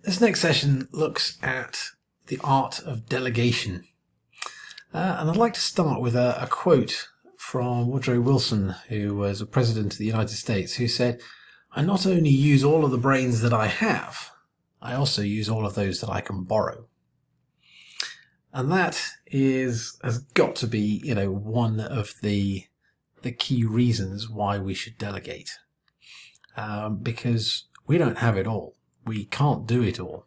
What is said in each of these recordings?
This next session looks at the art of delegation. And I'd like to start with a quote from Woodrow Wilson, who was a president of the United States, who said, "I not only use all of the brains that I have, I also use all of those that I can borrow." And that has got to be, one of the key reasons why we should delegate. Because we don't have it all. We can't do it all.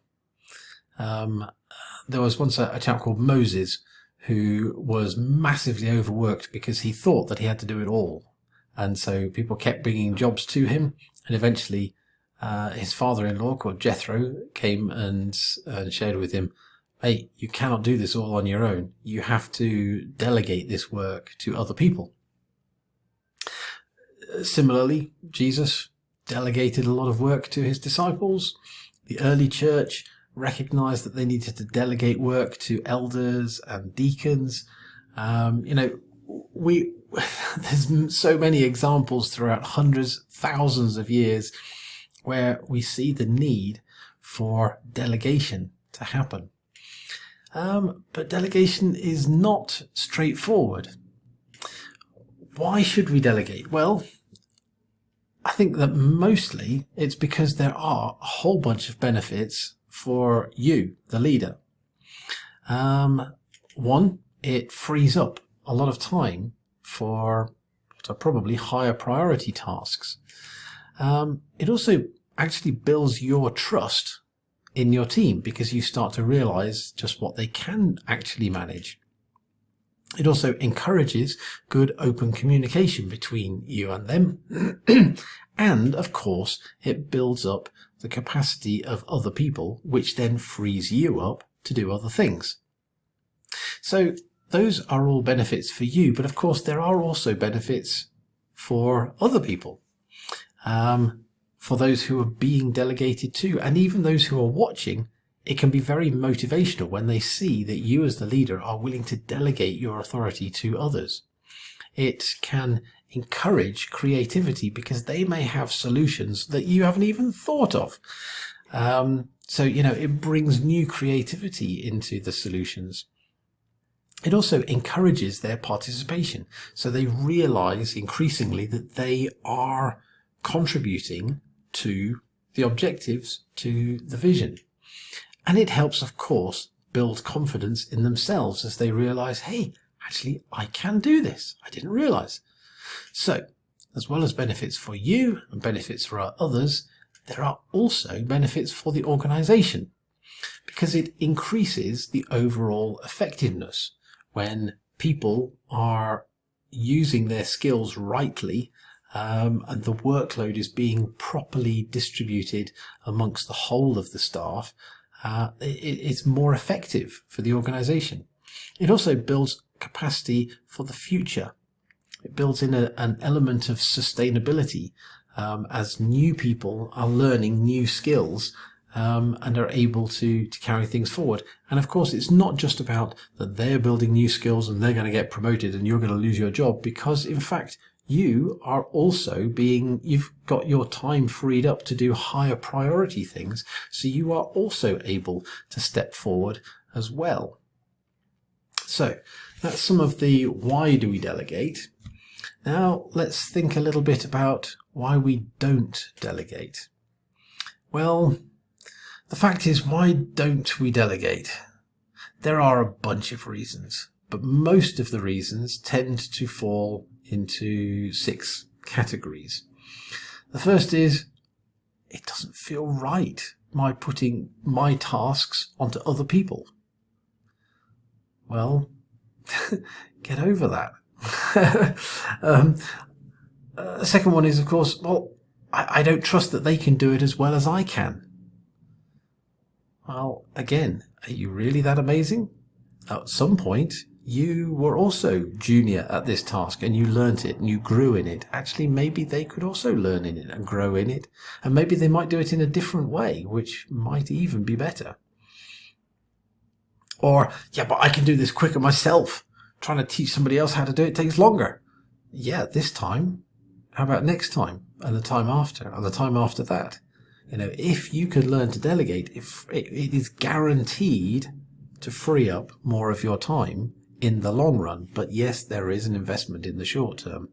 There was once a chap called Moses who was massively overworked because he thought that he had to do it all. And so people kept bringing jobs to him, and eventually his father-in-law, called Jethro, came and shared with him, "Hey, you cannot do this all on your own. You have to delegate this work to other people." Similarly, Jesus delegated a lot of work to his disciples. The early church recognized that they needed to delegate work to elders and deacons. There's so many examples throughout hundreds, thousands of years where we see the need for delegation to happen. But delegation is not straightforward. Why should we delegate? Well, I think that mostly it's because there are a whole bunch of benefits for you, the leader. One, it frees up a lot of time for probably higher priority tasks. It also actually builds your trust in your team because you start to realize just what they can actually manage. It also encourages good open communication between you and them. And of course, it builds up the capacity of other people, which then frees you up to do other things. So those are all benefits for you. But of course, there are also benefits for other people, for those who are being delegated to, and even those who are watching. It can be very motivational when they see that you as the leader are willing to delegate your authority to others. It can encourage creativity because they may have solutions that you haven't even thought of. It brings new creativity into the solutions. It also encourages their participation. So they realize increasingly that they are contributing to the objectives, to the vision. And it helps, of course, build confidence in themselves as they realize, hey, actually, I can do this. I didn't realize. So, as well as benefits for you and benefits for others, there are also benefits for the organization because it increases the overall effectiveness when people are using their skills rightly, and the workload is being properly distributed amongst the whole of the staff. It's more effective for the organization. It also builds capacity for the future. It builds in an element of sustainability as new people are learning new skills and are able to carry things forward. And of course, it's not just about that they're building new skills and they're going to get promoted and you're going to lose your job, because in fact, you are also you've got your time freed up to do higher priority things. So you are also able to step forward as well. So that's some of the why do we delegate. Now let's think a little bit about why we don't delegate. Well, the fact is, why don't we delegate? There are a bunch of reasons, but most of the reasons tend to fall into 6 categories. The first is, it doesn't feel right, my putting my tasks onto other people. Well, get over that. The second one is, of course, well, I don't trust that they can do it as well as I can. Well, again, are you really that amazing? At some point, you were also junior at this task and you learnt it and you grew in it. Actually, maybe they could also learn in it and grow in it. And maybe they might do it in a different way, which might even be better. Or, yeah, but I can do this quicker myself. Trying to teach somebody else how to do it takes longer. Yeah, this time. How about next time? And the time after? And the time after that? If you can learn to delegate, if it is guaranteed to free up more of your time in the long run. But yes, there is an investment in the short term.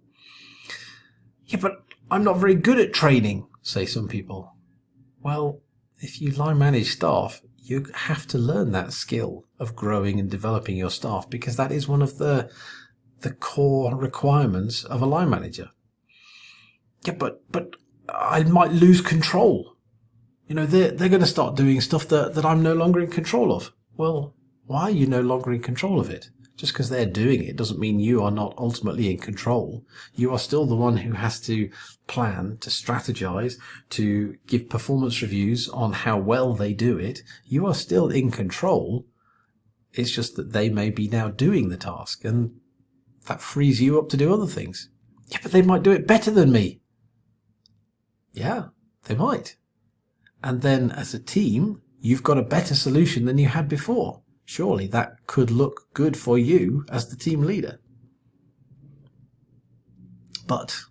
Yeah, but I'm not very good at training, say some people. Well, if you line manage staff, you have to learn that skill of growing and developing your staff, because that is one of the core requirements of a line manager. Yeah, but I might lose control. They're going to start doing stuff that I'm no longer in control of. Well, why are you no longer in control of it? Just because they're doing it doesn't mean you are not ultimately in control. You are still the one who has to plan, to strategize, to give performance reviews on how well they do it. You are still in control. It's just that they may be now doing the task, and that frees you up to do other things. Yeah, but they might do it better than me. Yeah, they might. And then as a team, you've got a better solution than you had before. Surely that could look good for you as the team leader. But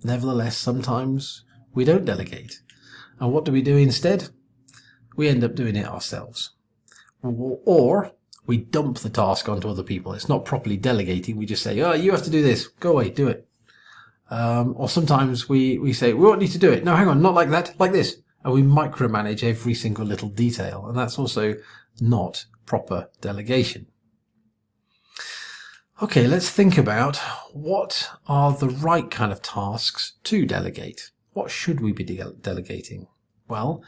nevertheless, sometimes we don't delegate. And what do we do instead? We end up doing it ourselves. Or we dump the task onto other people. It's not properly delegating. We just say, oh, you have to do this. Go away, do it. Or sometimes we say, we want you to do it. No, hang on, not like that, like this. And we micromanage every single little detail. And that's also not proper delegation. Okay, let's think about what are the right kind of tasks to delegate. What should we be delegating? Well,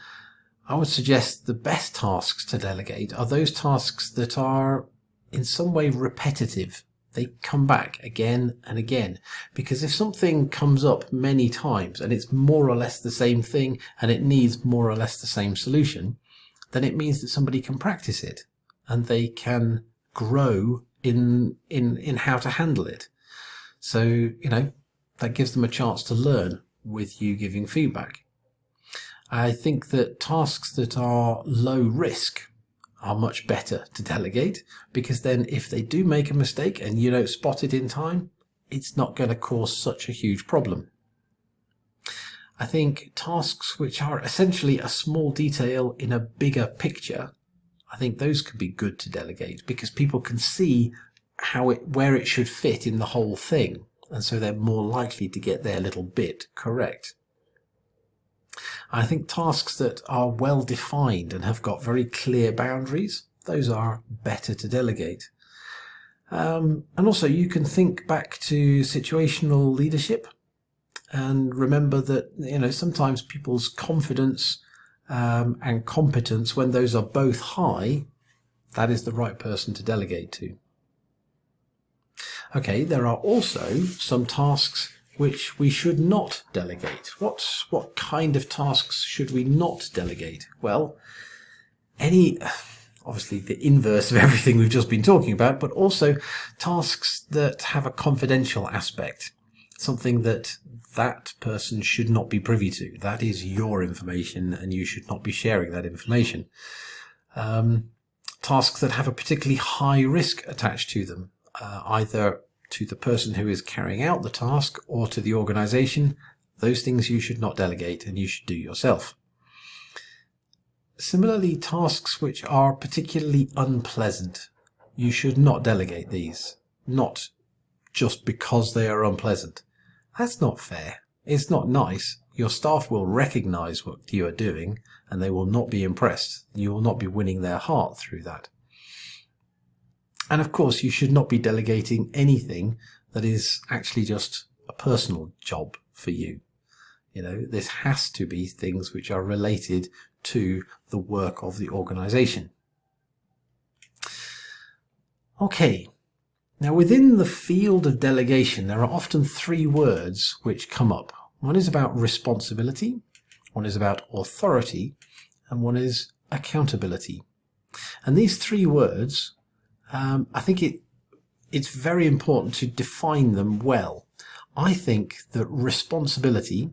I would suggest the best tasks to delegate are those tasks that are in some way repetitive. They come back again and again, because if something comes up many times and it's more or less the same thing and it needs more or less the same solution, then it means that somebody can practice it and they can grow in how to handle it. So, that gives them a chance to learn with you giving feedback. I think that tasks that are low risk are much better to delegate, because then if they do make a mistake and you don't spot it in time, it's not going to cause such a huge problem. I think tasks which are essentially a small detail in a bigger picture, I think those could be good to delegate, because people can see where it should fit in the whole thing, and so they're more likely to get their little bit correct. I think tasks that are well defined and have got very clear boundaries, those are better to delegate. And also you can think back to situational leadership and remember that, sometimes people's confidence and competence, when those are both high, that is the right person to delegate to. Okay, there are also some tasks which we should not delegate. What kind of tasks should we not delegate? Well, obviously the inverse of everything we've just been talking about, but also tasks that have a confidential aspect, something that person should not be privy to. That is your information and you should not be sharing that information. Tasks that have a particularly high risk attached to them, either to the person who is carrying out the task or to the organization, those things you should not delegate and you should do yourself. Similarly, tasks which are particularly unpleasant, you should not delegate these, not just because they are unpleasant. That's not fair. It's not nice. Your staff will recognize what you are doing and they will not be impressed. You will not be winning their heart through that. And of course, you should not be delegating anything that is actually just a personal job for you. This has to be things which are related to the work of the organization. Okay. Now, within the field of delegation, there are often three words which come up. One is about responsibility, one is about authority, and one is accountability. And these three words, I think it's very important to define them well. I think that responsibility,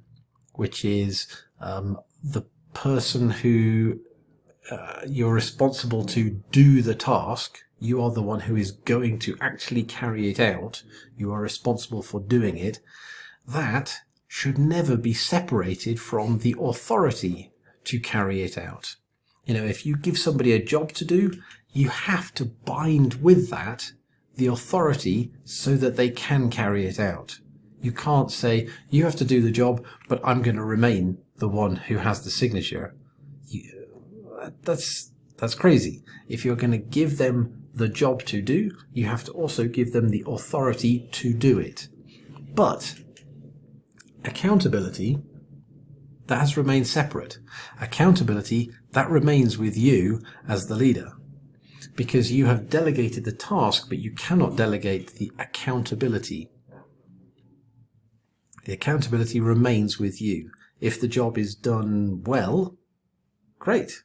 which is the person who you're responsible to do the task, you are the one who is going to actually carry it out, you are responsible for doing it, that should never be separated from the authority to carry it out. You know, if you give somebody a job to do, you have to bind with that the authority so that they can carry it out. You can't say, you have to do the job, but I'm going to remain the one who has the signature. That's crazy. If you're going to give them the job to do, you have to also give them the authority to do it. But accountability, that has remained separate. Accountability, that remains with you as the leader, because you have delegated the task, but you cannot delegate the accountability. The accountability remains with you. If the job is done well, great.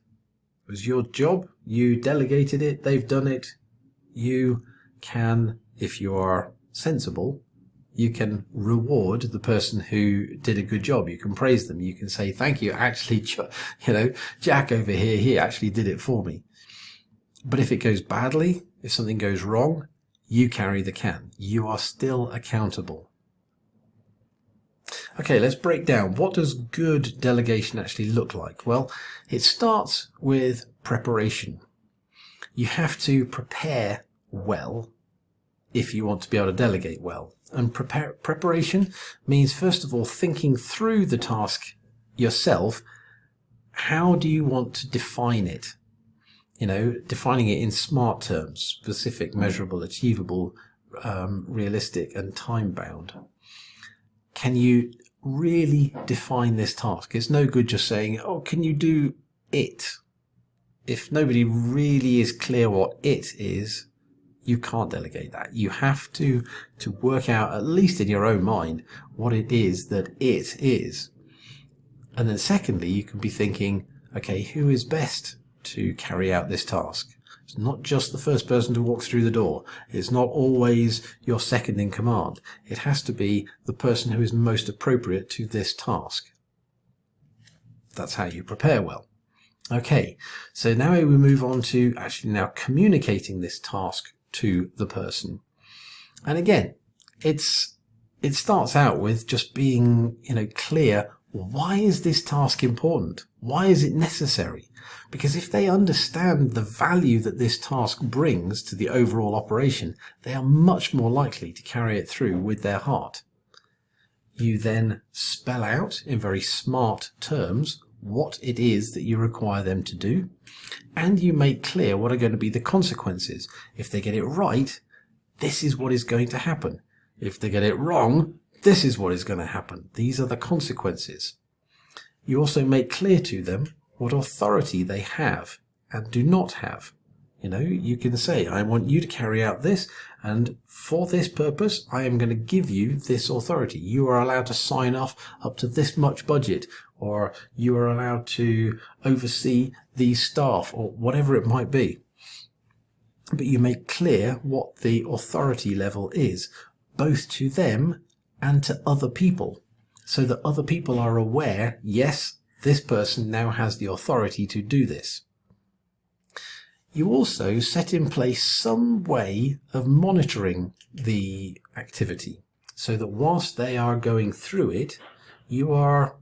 It was your job, you delegated it, they've done it. You can, if you are sensible, you can reward the person who did a good job. You can praise them. You can say, thank you. Actually, Jack over here, he actually did it for me. But if it goes badly, if something goes wrong, you carry the can. You are still accountable. Okay, let's break down. What does good delegation actually look like? Well, it starts with preparation. You have to prepare well if you want to be able to delegate well. And preparation means, first of all, thinking through the task yourself. How do you want to define it? You know, defining it in SMART terms: specific, measurable, achievable, realistic, and time-bound. Can you really define this task? It's no good just saying, oh, can you do it? If nobody really is clear what it is, you can't delegate that. You have to work out, at least in your own mind, what it is that it is. And then secondly, you can be thinking, okay, who is best to carry out this task? It's not just the first person to walk through the door. It's not always your second in command. It has to be the person who is most appropriate to this task. That's how you prepare well. Okay, so now we move on to actually now communicating this task to the person. And again, it starts out with just being, clear. Why is this task important? Why is it necessary? Because if they understand the value that this task brings to the overall operation, they are much more likely to carry it through with their heart. You then spell out in very smart terms what it is that you require them to do, and you make clear what are going to be the consequences. If they get it right, this is what is going to happen. If they get it wrong, this is what is going to happen. These are the consequences. You also make clear to them what authority they have and do not have. You can say, I want you to carry out this, and for this purpose, I am going to give you this authority. You are allowed to sign off up to this much budget, or you are allowed to oversee these staff, or whatever it might be. But you make clear what the authority level is, both to them and to other people, so that other people are aware, yes, this person now has the authority to do this. You also set in place some way of monitoring the activity, so that whilst they are going through it, you are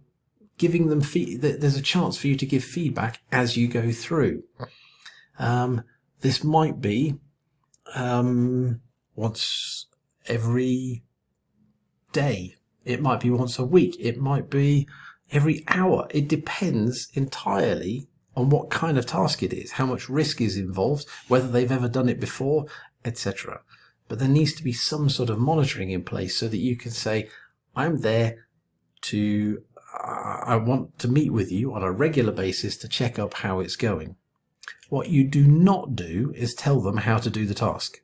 giving them there's a chance for you to give feedback as you go through. This might be once every day. It might be once a week. It might be every hour. It depends entirely on what kind of task it is, how much risk is involved, whether they've ever done it before, etc. But there needs to be some sort of monitoring in place so that you can say, I'm there I want to meet with you on a regular basis to check up how it's going. What you do not do is tell them how to do the task.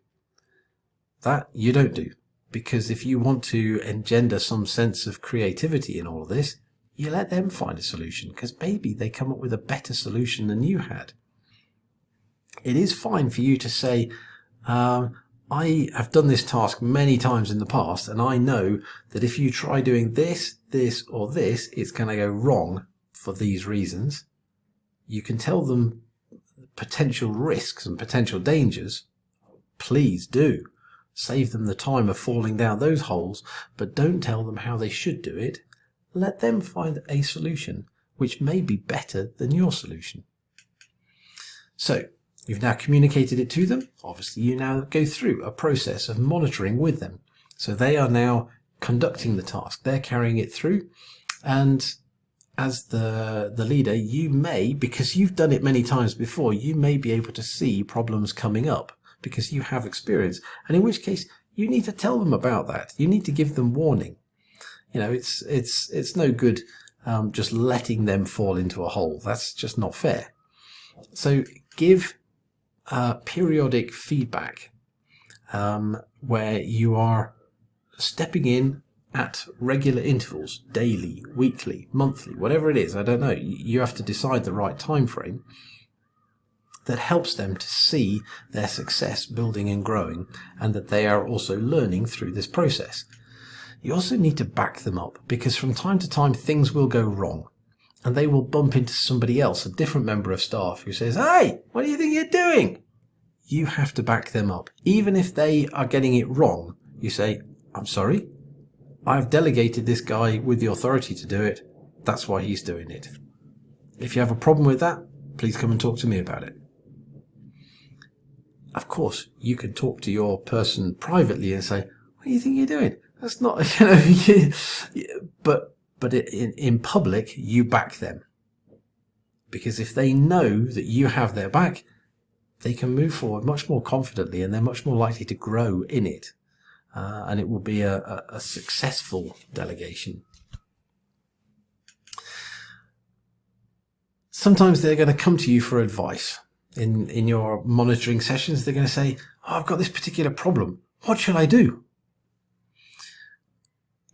That you don't do, because if you want to engender some sense of creativity in all of this, you let them find a solution, because maybe they come up with a better solution than you had. It is fine for you to say, I have done this task many times in the past, and I know that if you try doing this, this, or this, it's going to go wrong for these reasons. You can tell them potential risks and potential dangers. Please do. Save them the time of falling down those holes, but don't tell them how they should do it. let them find a solution which may be better than your solution. So you've now communicated it to them. Obviously, you now go through a process of monitoring with them. So they are now conducting the task. They're carrying it through. And as the leader, you may, because you've done it many times before, you may be able to see problems coming up because you have experience. And in which case, you need to tell them about that. You need to give them warning. It's no good just letting them fall into a hole. That's just not fair. So give periodic feedback where you are stepping in at regular intervals, daily, weekly, monthly, whatever it is. I don't know. You have to decide the right time frame that helps them to see their success building and growing, and that they are also learning through this process. You also need to back them up, because from time to time things will go wrong and they will bump into somebody else, a different member of staff, who says, "Hey, what do you think you're doing?" You have to back them up. Even if they are getting it wrong, you say, "I'm sorry, I've delegated this guy with the authority to do it. That's why he's doing it. If you have a problem with that, please come and talk to me about it." Of course, you can talk to your person privately and say, "What do you think you're doing? That's not," but in public, you back them. Because if they know that you have their back, they can move forward much more confidently, and they're much more likely to grow in it. And it will be a successful delegation. Sometimes they're going to come to you for advice. In your monitoring sessions, they're going to say, "Oh, I've got this particular problem. What should I do?"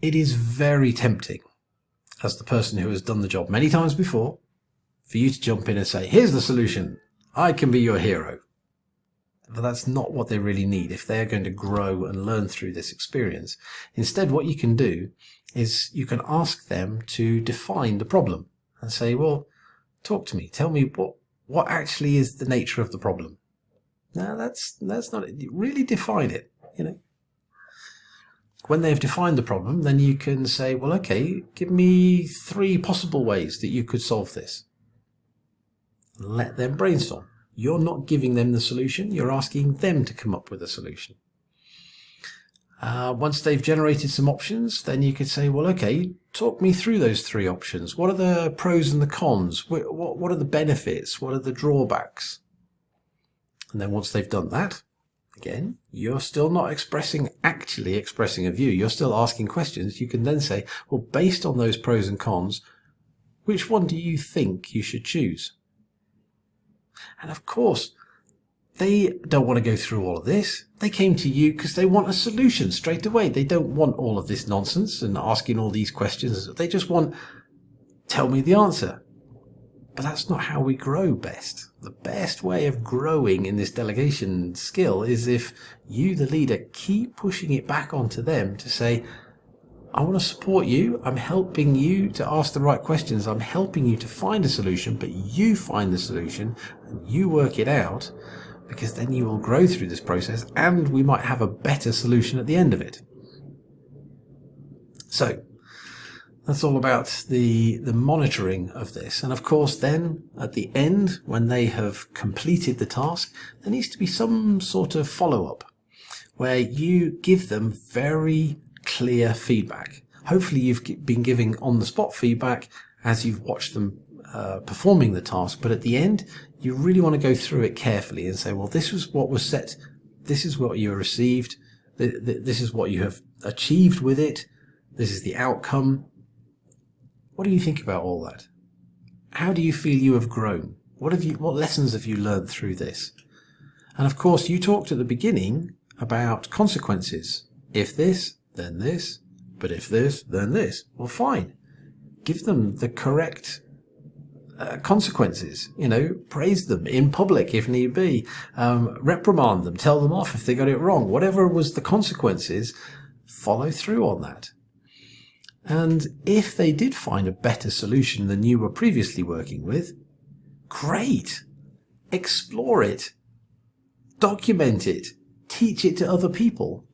It is very tempting, as the person who has done the job many times before, for you to jump in and say, "Here's the solution. I can be your hero." But that's not what they really need if they're going to grow and learn through this experience. Instead, what you can do is you can ask them to define the problem and say, "Well, talk to me. Tell me what actually is the nature of the problem." Now, that's not it. Really define it, When they've defined the problem, then you can say, "Well, okay, give me 3 possible ways that you could solve this." Let them brainstorm. You're not giving them the solution. You're asking them to come up with a solution. Once they've generated some options, then you could say, "Well, okay, talk me through those 3 options. What are the pros and the cons? What are the benefits? What are the drawbacks?" And then once they've done that, again, you're still not actually expressing a view. You're still asking questions. You can then say, "Well, based on those pros and cons, which one do you think you should choose?" And of course, they don't want to go through all of this. They came to you because they want a solution straight away. They don't want all of this nonsense and asking all these questions. They just want, "Tell me the answer." But that's not how we grow best. The best way of growing in this delegation skill is if you, the leader, keep pushing it back onto them to say, "I want to support you. I'm helping you to ask the right questions. I'm helping you to find a solution, but you find the solution and you work it out, because then you will grow through this process and we might have a better solution at the end of it." So that's all about the monitoring of this. And of course, then at the end, when they have completed the task, there needs to be some sort of follow-up where you give them very clear feedback. Hopefully you've been giving on-the-spot feedback as you've watched them performing the task, but at the end you really want to go through it carefully and say, "Well, this was what was set, this is what you received, this is what you have achieved with it, this is the outcome. What do you think about all that? How do you feel you have grown? What lessons have you learned through this?" And of course, you talked at the beginning about consequences. If this, then this, but if this, then this. Well, fine. Give them the correct consequences. Praise them in public if need be. Reprimand them. Tell them off if they got it wrong. Whatever was the consequences, follow through on that. And if they did find a better solution than you were previously working with, great. Explore it. Document it. Teach it to other people.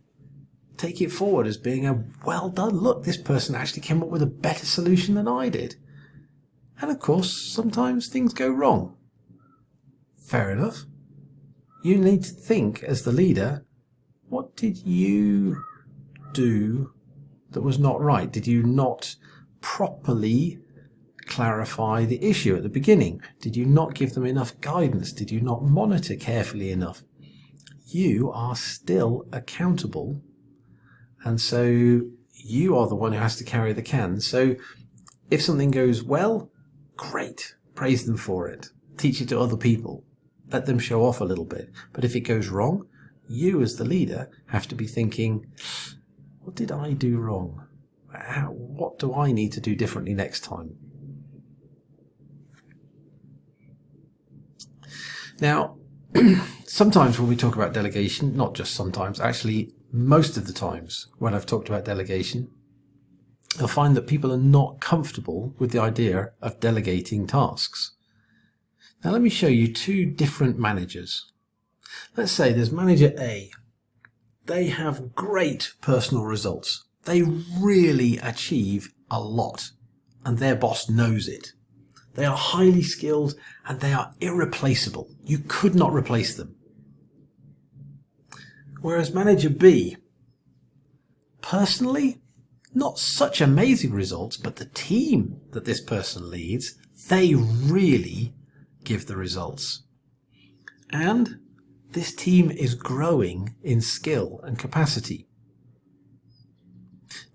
take it forward as being a well done. Look, this person actually came up with a better solution than I did. And of course, sometimes things go wrong. Fair enough. You need to think as the leader, what did you do that was not right? Did you not properly clarify the issue at the beginning? Did you not give them enough guidance? Did you not monitor carefully enough? You are still accountable, and so you are the one who has to carry the can. So if something goes well, great, praise them for it, teach it to other people, let them show off a little bit. But if it goes wrong, you as the leader have to be thinking, what did I do wrong? What do I need to do differently next time? Now, sometimes when we talk about delegation, not just sometimes, actually most of the times when I've talked about delegation, you'll find that people are not comfortable with the idea of delegating tasks. Now let me show you two different managers. Let's say there's manager A. They have great personal results. They really achieve a lot, and their boss knows it. They are highly skilled and they are irreplaceable. You could not replace them. Whereas manager B, personally, not such amazing results, but the team that this person leads, they really give the results. And this team is growing in skill and capacity.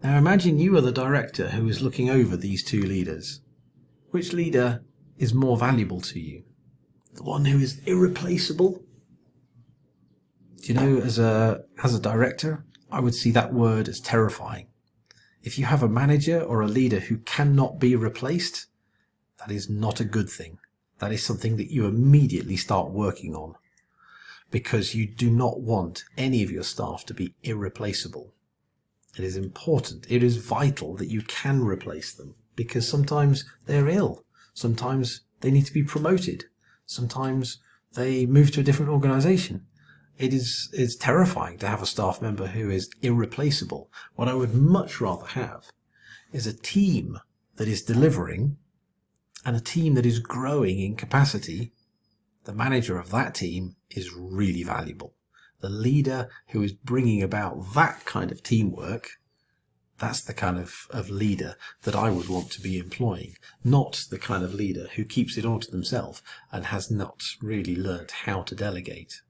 Now imagine you are the director who is looking over these two leaders. Which leader is more valuable to you? The one who is irreplaceable? Do you know, as a director, I would see that word as terrifying. If you have a manager or a leader who cannot be replaced, that is not a good thing. That is something that you immediately start working on, because you do not want any of your staff to be irreplaceable. It is important, it is vital that you can replace them, because sometimes they're ill, sometimes they need to be promoted, sometimes they move to a different organization. It's terrifying to have a staff member who is irreplaceable. What I would much rather have is a team that is delivering and a team that is growing in capacity. The manager of that team is really valuable. The leader who is bringing about that kind of teamwork, that's the kind of leader that I would want to be employing, not the kind of leader who keeps it all to themselves and has not really learnt how to delegate.